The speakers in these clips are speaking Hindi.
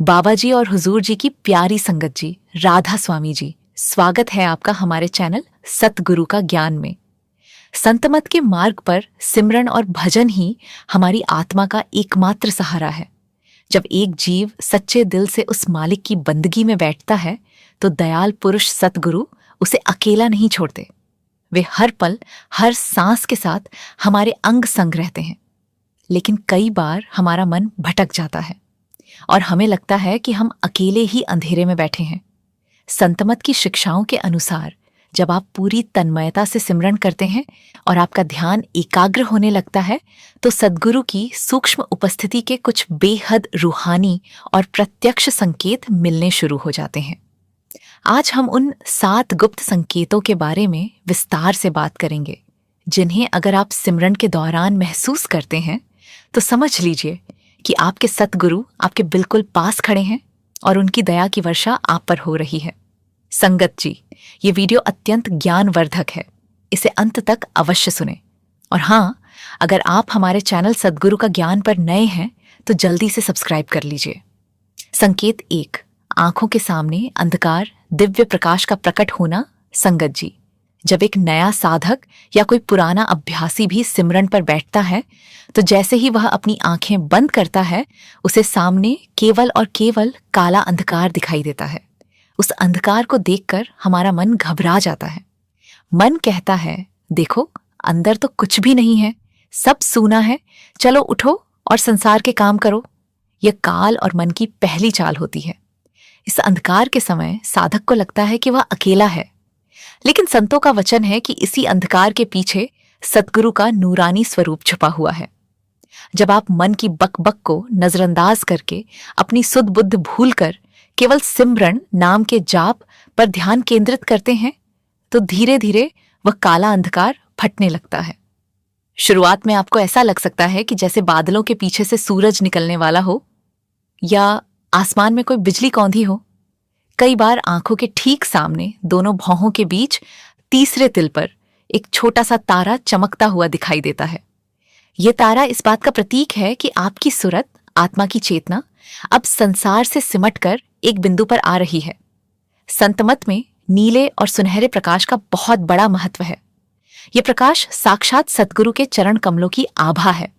बाबा जी और हुजूर जी की प्यारी संगत जी, राधा स्वामी जी, स्वागत है आपका हमारे चैनल सतगुरु का ज्ञान में। संतमत के मार्ग पर सिमरन और भजन ही हमारी आत्मा का एकमात्र सहारा है। जब एक जीव सच्चे दिल से उस मालिक की बंदगी में बैठता है तो दयाल पुरुष सतगुरु उसे अकेला नहीं छोड़ते। वे हर पल, हर सांस के साथ हमारे अंग संग रहते हैं। लेकिन कई बार हमारा मन भटक जाता है और हमें लगता है कि हम अकेले ही अंधेरे में बैठे हैं। संतमत की शिक्षाओं के अनुसार जब आप पूरी तन्मयता से सिमरन करते हैं और आपका ध्यान एकाग्र होने लगता है तो सद्गुरु की सूक्ष्म उपस्थिति के कुछ बेहद रूहानी और प्रत्यक्ष संकेत मिलने शुरू हो जाते हैं। आज हम उन 7 गुप्त संकेतों के बारे में विस्तार से बात करेंगे, जिन्हें अगर आप सिमरन के दौरान महसूस करते हैं तो समझ लीजिए कि आपके सतगुरु आपके बिल्कुल पास खड़े हैं और उनकी दया की वर्षा आप पर हो रही है। संगत जी, ये वीडियो अत्यंत ज्ञानवर्धक है, इसे अंत तक अवश्य सुने। और हाँ, अगर आप हमारे चैनल सतगुरु का ज्ञान पर नए हैं तो जल्दी से सब्सक्राइब कर लीजिए। संकेत 1, आंखों के सामने अंधकार, दिव्य प्रकाश का प्रकट होना। संगत जी, जब एक नया साधक या कोई पुराना अभ्यासी भी सिमरन पर बैठता है तो जैसे ही वह अपनी आंखें बंद करता है उसे सामने केवल और केवल काला अंधकार दिखाई देता है। उस अंधकार को देखकर हमारा मन घबरा जाता है। मन कहता है, देखो अंदर तो कुछ भी नहीं है, सब सूना है, चलो उठो और संसार के काम करो। यह काल और मन की पहली चाल होती है। इस अंधकार के समय साधक को लगता है कि वह अकेला है, लेकिन संतों का वचन है कि इसी अंधकार के पीछे सतगुरु का नूरानी स्वरूप छुपा हुआ है। जब आप मन की बकबक को नजरअंदाज करके अपनी सुध बुद्ध भूलकर केवल सिमरन नाम के जाप पर ध्यान केंद्रित करते हैं तो धीरे धीरे वह काला अंधकार फटने लगता है। शुरुआत में आपको ऐसा लग सकता है कि जैसे बादलों के पीछे से सूरज निकलने वाला हो या आसमान में कोई बिजली कौंधी हो। कई बार आंखों के ठीक सामने दोनों भौहों के बीच तीसरे तिल पर एक छोटा सा तारा चमकता हुआ दिखाई देता है। यह तारा इस बात का प्रतीक है कि आपकी सुरत, आत्मा की चेतना अब संसार से सिमटकर एक बिंदु पर आ रही है। संतमत में नीले और सुनहरे प्रकाश का बहुत बड़ा महत्व है। यह प्रकाश साक्षात सतगुरु के चरण कमलों की आभा है।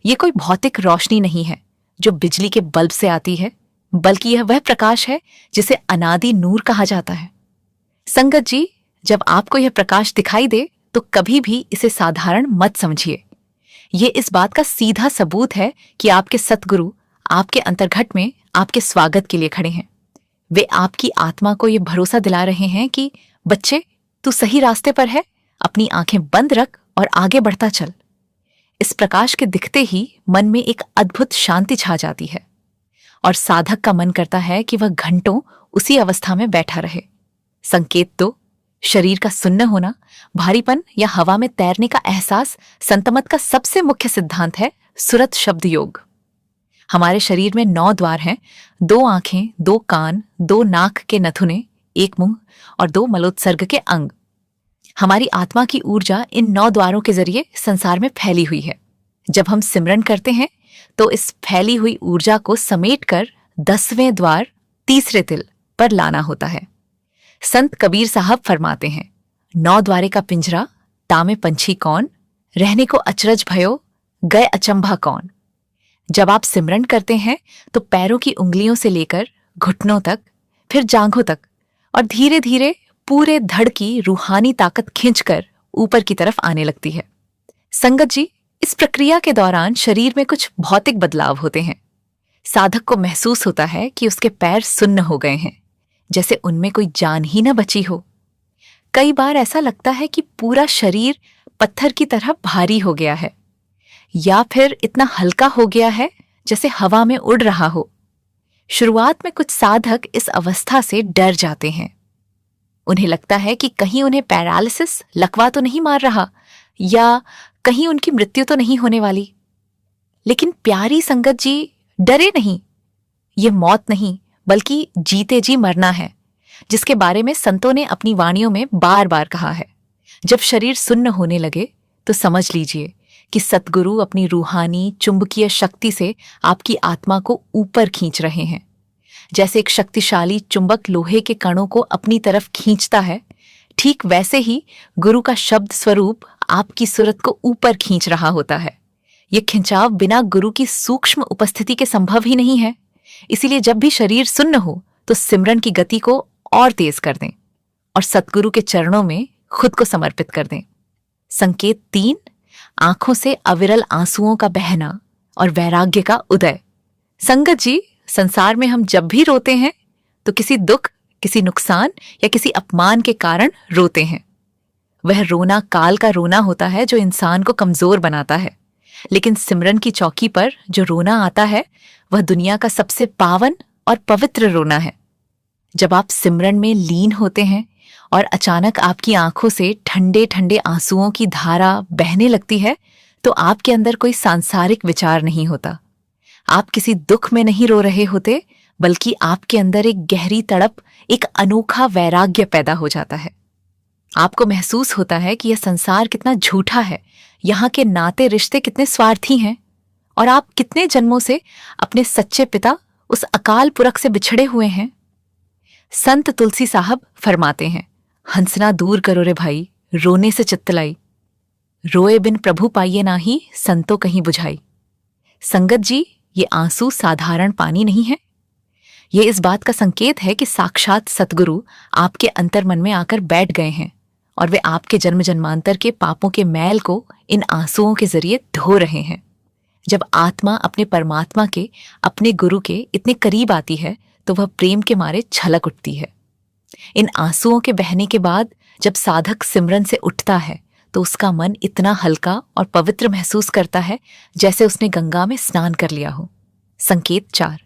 यह कोई भौतिक रोशनी नहीं है जो बिजली के बल्ब से आती है, बल्कि यह वह प्रकाश है जिसे अनादि नूर कहा जाता है। संगत जी, जब आपको यह प्रकाश दिखाई दे तो कभी भी इसे साधारण मत समझिए। ये इस बात का सीधा सबूत है कि आपके सतगुरु आपके अंतर्घट में आपके स्वागत के लिए खड़े हैं। वे आपकी आत्मा को यह भरोसा दिला रहे हैं कि बच्चे, तू सही रास्ते पर है, अपनी आंखें बंद रख और आगे बढ़ता चल। इस प्रकाश के दिखते ही मन में एक अद्भुत शांति छा जाती है और साधक का मन करता है कि वह घंटों उसी अवस्था में बैठा रहे। संकेत 2, शरीर का सुन्न होना, भारीपन या हवा में तैरने का एहसास संतमत का सबसे मुख्य सिद्धांत है सुरत शब्द योग। हमारे शरीर में 9 द्वार हैं, 2 आंखें, 2 कान, 2 नाक के नथुने, 1 मुंह और 2 मलोत्सर्ग के अंग। हमारी आत्मा की ऊर्जा इन 9 द्वारों के जरिए संसार में फैली हुई है। जब हम सिमरन करते हैं तो इस फैली हुई ऊर्जा को समेटकर 10वें द्वार, तीसरे तिल पर लाना होता है। संत कबीर साहब फरमाते हैं, 9 द्वारे का पिंजरा, तामे पंछी कौन, रहने को अचरज भयो, गए अचंभा कौन। जब आप सिमरन करते हैं तो पैरों की उंगलियों से लेकर घुटनों तक, फिर जांघों तक और धीरे धीरे पूरे धड़ की रूहानी ताकत खींचकर ऊपर की तरफ आने लगती है। संगत जी, इस प्रक्रिया के दौरान शरीर में कुछ भौतिक बदलाव होते हैं। साधक को महसूस होता है कि उसके पैर सुन्न हो गए हैं, जैसे उनमें कोई जान ही न बची हो। कई बार ऐसा लगता है कि पूरा शरीर पत्थर की तरह भारी हो गया है या फिर इतना हल्का हो गया है जैसे हवा में उड़ रहा हो। शुरुआत में कुछ साधक इस अवस्था से डर जाते हैं। उन्हें लगता है कि कहीं उन्हें पैरालिसिस, लकवा तो नहीं मार रहा या कहीं उनकी मृत्यु तो नहीं होने वाली। लेकिन प्यारी संगत जी, डरे नहीं। ये मौत नहीं बल्कि जीते जी मरना है, जिसके बारे में संतों ने अपनी वाणियों में बार बार कहा है। जब शरीर सुन्न होने लगे तो समझ लीजिए कि सतगुरु अपनी रूहानी चुंबकीय शक्ति से आपकी आत्मा को ऊपर खींच रहे हैं जैसे एक शक्तिशाली चुंबक लोहे के कणों को अपनी तरफ खींचता है, ठीक वैसे ही गुरु का शब्द स्वरूप आपकी सूरत को ऊपर खींच रहा होता है। ये खिंचाव बिना गुरु की सूक्ष्म उपस्थिति के संभव ही नहीं है। इसीलिए जब भी शरीर सुन्न हो तो सिमरन की गति को और तेज कर दें और सतगुरु के चरणों में खुद को समर्पित कर दें। संकेत 3, आंखों से अविरल आंसुओं का बहना और वैराग्य का उदय। संगत जी, संसार में हम जब भी रोते हैं तो किसी दुख, किसी नुकसान या किसी अपमान के कारण रोते हैं। वह रोना काल का रोना होता है जो इंसान को कमजोर बनाता है। लेकिन सिमरन की चौकी पर जो रोना आता है वह दुनिया का सबसे पावन और पवित्र रोना है। जब आप सिमरन में लीन होते हैं और अचानक आपकी आंखों से ठंडे ठंडे आंसुओं की धारा बहने लगती है तो आपके अंदर कोई सांसारिक विचार नहीं होता। आप किसी दुख में नहीं रो रहे होते, बल्कि आपके अंदर एक गहरी तड़प, एक अनोखा वैराग्य पैदा हो जाता है। आपको महसूस होता है कि यह संसार कितना झूठा है, यहाँ के नाते रिश्ते कितने स्वार्थी हैं और आप कितने जन्मों से अपने सच्चे पिता उस अकाल पुरख से बिछड़े हुए हैं। संत तुलसी साहब फरमाते हैं, हंसना दूर करो रे भाई, रोने से चित्त लाई, रोए बिन प्रभु पाइये नाही, संतो कहीं बुझाई। संगत जी, ये आंसू साधारण पानी नहीं है। ये इस बात का संकेत है कि साक्षात सतगुरु आपके अंतर्मन में आकर बैठ गए हैं और वे आपके जन्म जन्मांतर के पापों के मैल को इन आंसुओं के जरिए धो रहे हैं। जब आत्मा अपने परमात्मा के, अपने गुरु के इतने करीब आती है तो वह प्रेम के मारे छलक उठती है। इन आंसुओं के बहने के बाद जब साधक सिमरन से उठता है तो उसका मन इतना हल्का और पवित्र महसूस करता है जैसे उसने गंगा में स्नान कर लिया हो। संकेत 4,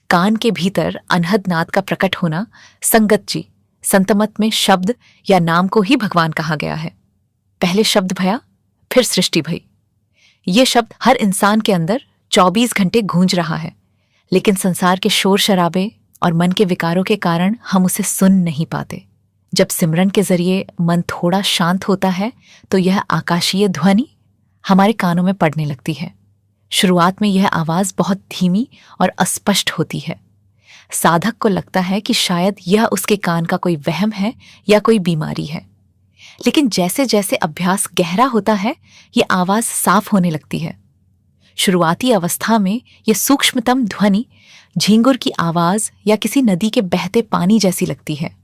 कान के भीतर अनहद नाद का प्रकट होना। संगत जी, संतमत में शब्द या नाम को ही भगवान कहा गया है। पहले शब्द भया, फिर सृष्टि भई। ये शब्द हर इंसान के अंदर 24 घंटे गूंज रहा है, लेकिन संसार के शोर शराबे और मन के विकारों के कारण हम उसे सुन नहीं पाते। जब सिमरन के जरिए मन थोड़ा शांत होता है तो यह आकाशीय ध्वनि हमारे कानों में पड़ने लगती है। शुरुआत में यह आवाज बहुत धीमी और अस्पष्ट होती है। साधक को लगता है कि शायद यह उसके कान का कोई वहम है या कोई बीमारी है, लेकिन जैसे जैसे अभ्यास गहरा होता है ये आवाज साफ होने लगती है। शुरुआती अवस्था में यह सूक्ष्मतम ध्वनि झींगुर की आवाज या किसी नदी के बहते पानी जैसी लगती है।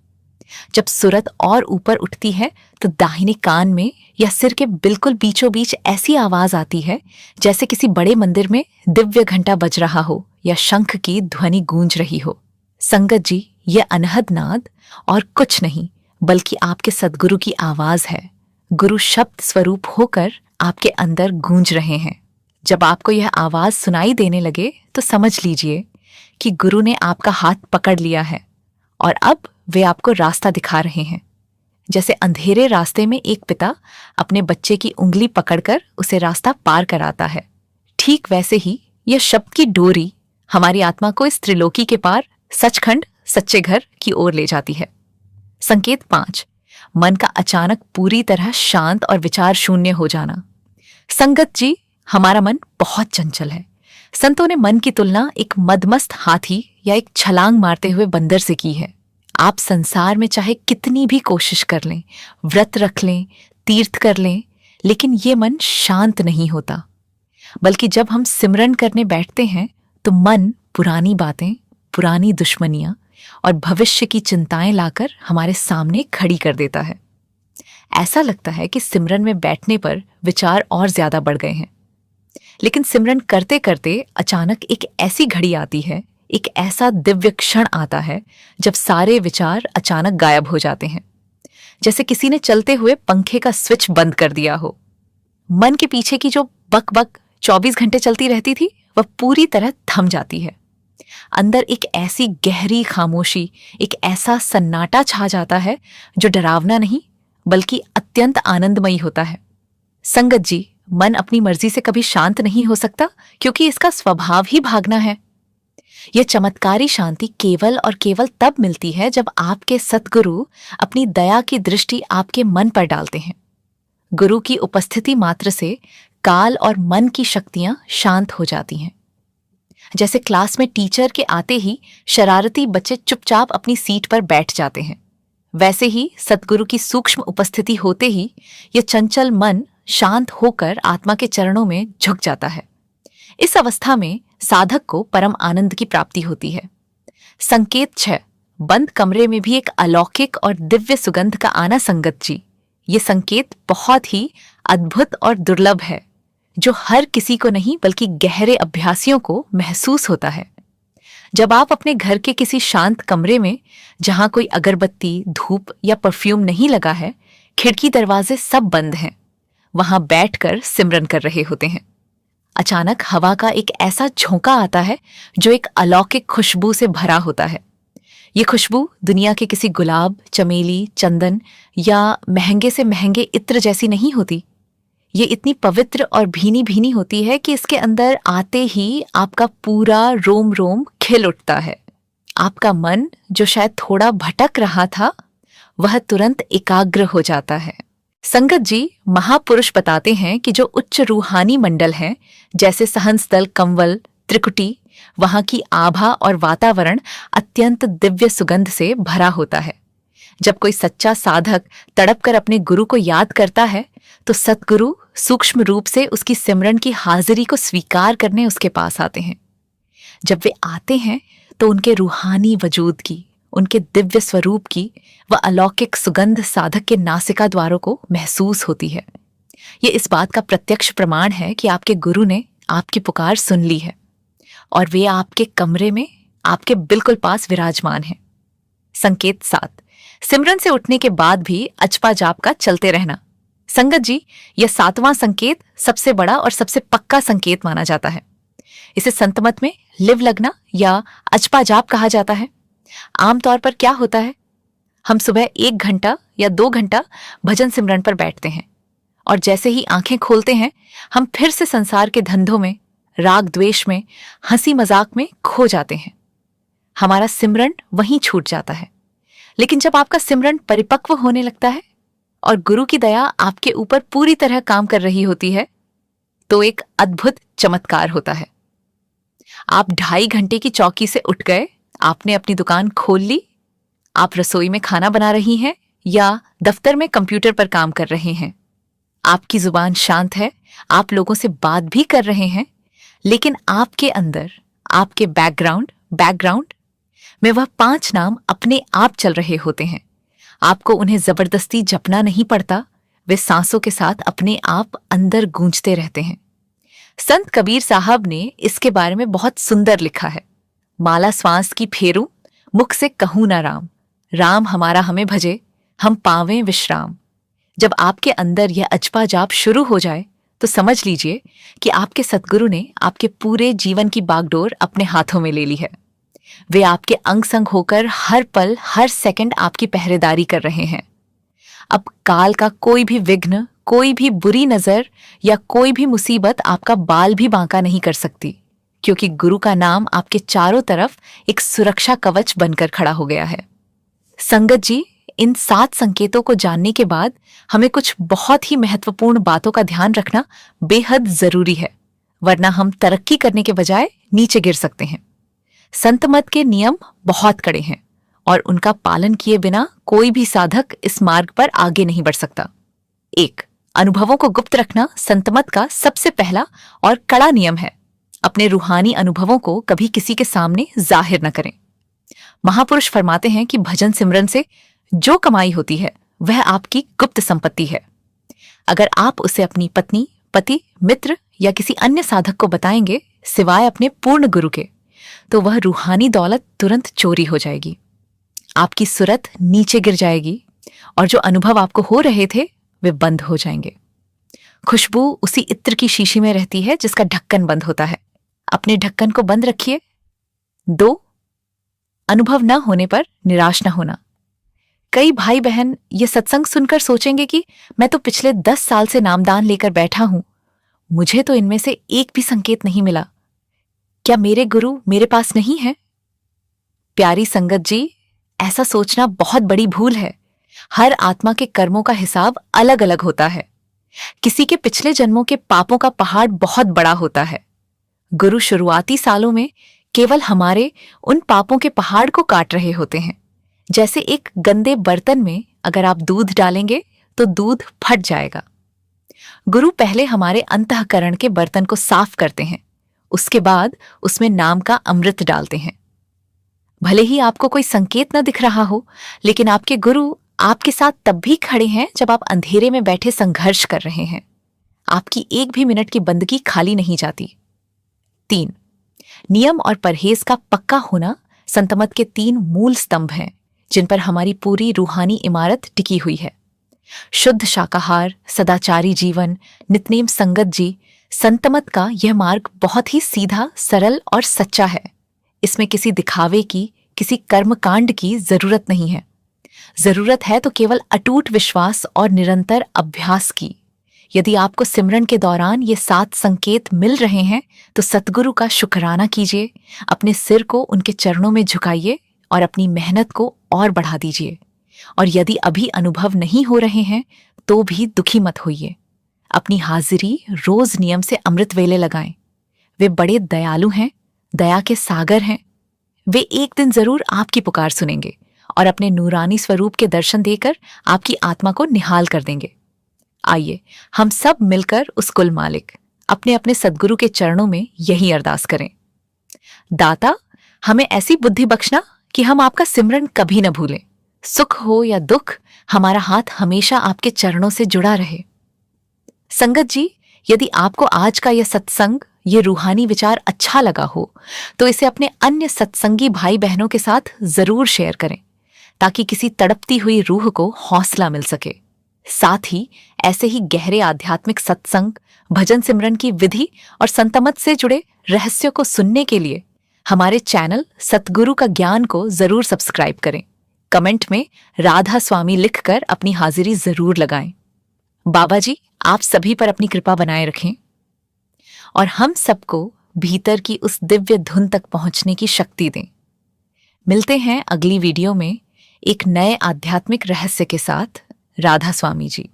जब सुरत और ऊपर उठती है तो दाहिने कान में या सिर के बिल्कुल बीचों बीच ऐसी आवाज आती है जैसे किसी बड़े मंदिर में दिव्य घंटा बज रहा हो या शंख की ध्वनि गूंज रही हो। संगत जी, यह अनहद नाद और कुछ नहीं बल्कि आपके सद्गुरु की आवाज है। गुरु शब्द स्वरूप होकर आपके अंदर गूंज रहे हैं। जब आपको यह आवाज सुनाई देने लगे तो समझ लीजिए कि गुरु ने आपका हाथ पकड़ लिया है और अब वे आपको रास्ता दिखा रहे हैं। जैसे अंधेरे रास्ते में एक पिता अपने बच्चे की उंगली पकड़कर उसे रास्ता पार कराता है, ठीक वैसे ही यह शब्द की डोरी हमारी आत्मा को इस त्रिलोकी के पार सचखंड, सच्चे घर की ओर ले जाती है। संकेत 5, मन का अचानक पूरी तरह शांत और विचार शून्य हो जाना। संगत जी, हमारा मन बहुत चंचल है। संतों ने मन की तुलना एक मदमस्त हाथी या एक छलांग मारते हुए बंदर से की है। आप संसार में चाहे कितनी भी कोशिश कर लें, व्रत रख लें, तीर्थ कर लें, लेकिन ये मन शांत नहीं होता। बल्कि जब हम सिमरन करने बैठते हैं तो मन पुरानी बातें, पुरानी दुश्मनियां और भविष्य की चिंताएं लाकर हमारे सामने खड़ी कर देता है। ऐसा लगता है कि सिमरन में बैठने पर विचार और ज्यादा बढ़ गए हैं। लेकिन सिमरन करते करते अचानक एक ऐसी घड़ी आती है, एक ऐसा दिव्य क्षण आता है जब सारे विचार अचानक गायब हो जाते हैं, जैसे किसी ने चलते हुए पंखे का स्विच बंद कर दिया हो। मन के पीछे की जो बक बक 24 घंटे चलती रहती थी वह पूरी तरह थम जाती है। अंदर एक ऐसी गहरी खामोशी, एक ऐसा सन्नाटा छा जाता है जो डरावना नहीं बल्कि अत्यंत आनंदमयी होता है। संगत जी, मन अपनी मर्जी से कभी शांत नहीं हो सकता क्योंकि इसका स्वभाव ही भागना है। यह चमत्कारी शांति केवल और केवल तब मिलती है जब आपके सतगुरु अपनी दया की दृष्टि आपके मन पर डालते हैं। गुरु की उपस्थिति मात्र से काल और मन की शक्तियां शांत हो जाती हैं। जैसे क्लास में टीचर के आते ही शरारती बच्चे चुपचाप अपनी सीट पर बैठ जाते हैं, वैसे ही सतगुरु की सूक्ष्म उपस्थिति होते ही यह चंचल मन शांत होकर आत्मा के चरणों में झुक जाता है। इस अवस्था में साधक को परम आनंद की प्राप्ति होती है। संकेत 6, बंद कमरे में भी एक अलौकिक और दिव्य सुगंध का आना। संगत जी, ये संकेत बहुत ही अद्भुत और दुर्लभ है, जो हर किसी को नहीं बल्कि गहरे अभ्यासियों को महसूस होता है। जब आप अपने घर के किसी शांत कमरे में, जहां कोई अगरबत्ती, धूप या परफ्यूम नहीं लगा है, खिड़की दरवाजे सब बंद हैं, वहां बैठकर सिमरन कर रहे होते हैं, अचानक हवा का एक ऐसा झोंका आता है जो एक अलौकिक खुशबू से भरा होता है। ये खुशबू दुनिया के किसी गुलाब, चमेली, चंदन या महंगे से महंगे इत्र जैसी नहीं होती। ये इतनी पवित्र और भीनी भीनी होती है कि इसके अंदर आते ही आपका पूरा रोम रोम खिल उठता है। आपका मन, जो शायद थोड़ा भटक रहा था, वह तुरंत एकाग्र हो जाता है। संगत जी, महापुरुष बताते हैं कि जो उच्च रूहानी मंडल हैं, जैसे सहस्त्रदल, कंवल, त्रिकुटी, वहां की आभा और वातावरण अत्यंत दिव्य सुगंध से भरा होता है। जब कोई सच्चा साधक तड़प कर अपने गुरु को याद करता है, तो सतगुरु सूक्ष्म रूप से उसकी सिमरन की हाजिरी को स्वीकार करने उसके पास आते हैं। जब वे आते हैं तो उनके रूहानी वजूद की, उनके दिव्य स्वरूप की वह अलौकिक सुगंध साधक के नासिका द्वारों को महसूस होती है। ये इस बात का प्रत्यक्ष प्रमाण है कि आपके गुरु ने आपकी पुकार सुन ली है और वे आपके कमरे में आपके बिल्कुल पास विराजमान हैं। संकेत 7, सिमरन से उठने के बाद भी अचपा जाप का चलते रहना। संगत जी, यह 7वां संकेत सबसे बड़ा और सबसे पक्का संकेत माना जाता है। इसे संतमत में लिव लगना या अचपा जाप कहा जाता है। आमतौर पर क्या होता है, हम सुबह 1 घंटा या 2 घंटा भजन सिमरन पर बैठते हैं और जैसे ही आंखें खोलते हैं, हम फिर से संसार के धंधों में, राग द्वेष में, हंसी मजाक में खो जाते हैं। हमारा सिमरन वहीं छूट जाता है। लेकिन जब आपका सिमरन परिपक्व होने लगता है और गुरु की दया आपके ऊपर पूरी तरह काम कर रही होती है, तो एक अद्भुत चमत्कार होता है। आप 2.5 घंटे की चौकी से उठ गए, आपने अपनी दुकान खोल ली, आप रसोई में खाना बना रही हैं या दफ्तर में कंप्यूटर पर काम कर रहे हैं। आपकी जुबान शांत है, आप लोगों से बात भी कर रहे हैं, लेकिन आपके अंदर, आपके बैकग्राउंड में वह 5 नाम अपने आप चल रहे होते हैं। आपको उन्हें जबरदस्ती जपना नहीं पड़ता, वे सांसों के साथ अपने आप अंदर गूंजते रहते हैं। संत कबीर साहब ने इसके बारे में बहुत सुंदर लिखा है। माला श्वास की फेरूं, मुख से कहूं ना राम, राम हमारा हमें भजे, हम पावें विश्राम। जब आपके अंदर यह अचपा जाप शुरू हो जाए, तो समझ लीजिए कि आपके सतगुरु ने आपके पूरे जीवन की बागडोर अपने हाथों में ले ली है। वे आपके अंग संग होकर हर पल, हर सेकंड आपकी पहरेदारी कर रहे हैं। अब काल का कोई भी विघ्न, कोई भी बुरी नजर या कोई भी मुसीबत आपका बाल भी बांका नहीं कर सकती, क्योंकि गुरु का नाम आपके चारों तरफ एक सुरक्षा कवच बनकर खड़ा हो गया है। संगत जी, इन 7 संकेतों को जानने के बाद हमें कुछ बहुत ही महत्वपूर्ण बातों का ध्यान रखना बेहद जरूरी है, वरना हम तरक्की करने के बजाय नीचे गिर सकते हैं। संतमत के नियम बहुत कड़े हैं और उनका पालन किए बिना कोई भी साधक इस मार्ग पर आगे नहीं बढ़ सकता। 1, अनुभवों को गुप्त रखना संतमत का सबसे पहला और कड़ा नियम है। अपने रूहानी अनुभवों को कभी किसी के सामने जाहिर न करें। महापुरुष फरमाते हैं कि भजन सिमरन से जो कमाई होती है वह आपकी गुप्त संपत्ति है। अगर आप उसे अपनी पत्नी, पति, मित्र या किसी अन्य साधक को बताएंगे सिवाय अपने पूर्ण गुरु के, तो वह रूहानी दौलत तुरंत चोरी हो जाएगी, आपकी सुरत नीचे गिर जाएगी और जो अनुभव आपको हो रहे थे वे बंद हो जाएंगे। खुशबू उसी इत्र की शीशी में रहती है जिसका ढक्कन बंद होता है। अपने ढक्कन को बंद रखिए। 2, अनुभव न होने पर निराश न होना। कई भाई बहन ये सत्संग सुनकर सोचेंगे कि मैं तो पिछले 10 साल से नामदान लेकर बैठा हूं, मुझे तो इनमें से एक भी संकेत नहीं मिला। क्या मेरे गुरु मेरे पास नहीं है? प्यारी संगत जी, ऐसा सोचना बहुत बड़ी भूल है। हर आत्मा के कर्मों का हिसाब अलग अलग होता है। किसी के पिछले जन्मों के पापों का पहाड़ बहुत बड़ा होता है। गुरु शुरुआती सालों में केवल हमारे उन पापों के पहाड़ को काट रहे होते हैं। जैसे एक गंदे बर्तन में अगर आप दूध डालेंगे तो दूध फट जाएगा। गुरु पहले हमारे अंतःकरण के बर्तन को साफ करते हैं, उसके बाद उसमें नाम का अमृत डालते हैं। भले ही आपको कोई संकेत न दिख रहा हो, लेकिन आपके गुरु आपके साथ तब भी खड़े हैं जब आप अंधेरे में बैठे संघर्ष कर रहे हैं। आपकी एक भी मिनट की बंदगी खाली नहीं जाती। 3. नियम और परहेज का पक्का होना संतमत के 3 मूल स्तंभ हैं जिन पर हमारी पूरी रूहानी इमारत टिकी हुई है। शुद्ध शाकाहार, सदाचारी जीवन, नित्यनेम संगत जी। संतमत का यह मार्ग बहुत ही सीधा, सरल और सच्चा है। इसमें किसी दिखावे की, किसी कर्मकांड की जरूरत नहीं है। जरूरत है तो केवल अटूट विश्वास और निरंतर अभ्यास की। यदि आपको सिमरन के दौरान ये 7 संकेत मिल रहे हैं तो सतगुरु का शुक्राना कीजिए, अपने सिर को उनके चरणों में झुकाइए और अपनी मेहनत को और बढ़ा दीजिए। और यदि अभी अनुभव नहीं हो रहे हैं तो भी दुखी मत होइए। अपनी हाजिरी रोज नियम से अमृत वेले लगाएं। वे बड़े दयालु हैं, दया के सागर हैं। वे एक दिन जरूर आपकी पुकार सुनेंगे और अपने नूरानी स्वरूप के दर्शन देकर आपकी आत्मा को निहाल कर देंगे। आइए हम सब मिलकर उस कुल मालिक अपने अपने सद्गुरु के चरणों में यही अरदास करें। दाता, हमें ऐसी बुद्धि बख्शना कि हम आपका सिमरन कभी न भूलें। सुख हो या दुख, हमारा हाथ हमेशा आपके चरणों से जुड़ा रहे। संगत जी, यदि आपको आज का यह सत्संग, ये रूहानी विचार अच्छा लगा हो तो इसे अपने अन्य सत्संगी भाई बहनों के साथ जरूर शेयर करें ताकि किसी तड़पती हुई रूह को हौसला मिल सके। साथ ही ऐसे ही गहरे आध्यात्मिक सत्संग, भजन सिमरन की विधि और संतमत से जुड़े रहस्यों को सुनने के लिए हमारे चैनल सतगुरु का ज्ञान को जरूर सब्सक्राइब करें। कमेंट में राधा स्वामी लिखकर अपनी हाजिरी जरूर लगाएं। बाबा जी आप सभी पर अपनी कृपा बनाए रखें और हम सबको भीतर की उस दिव्य धुन तक पहुंचने की शक्ति दें। मिलते हैं अगली वीडियो में एक नए आध्यात्मिक रहस्य के साथ। राधा स्वामी जी।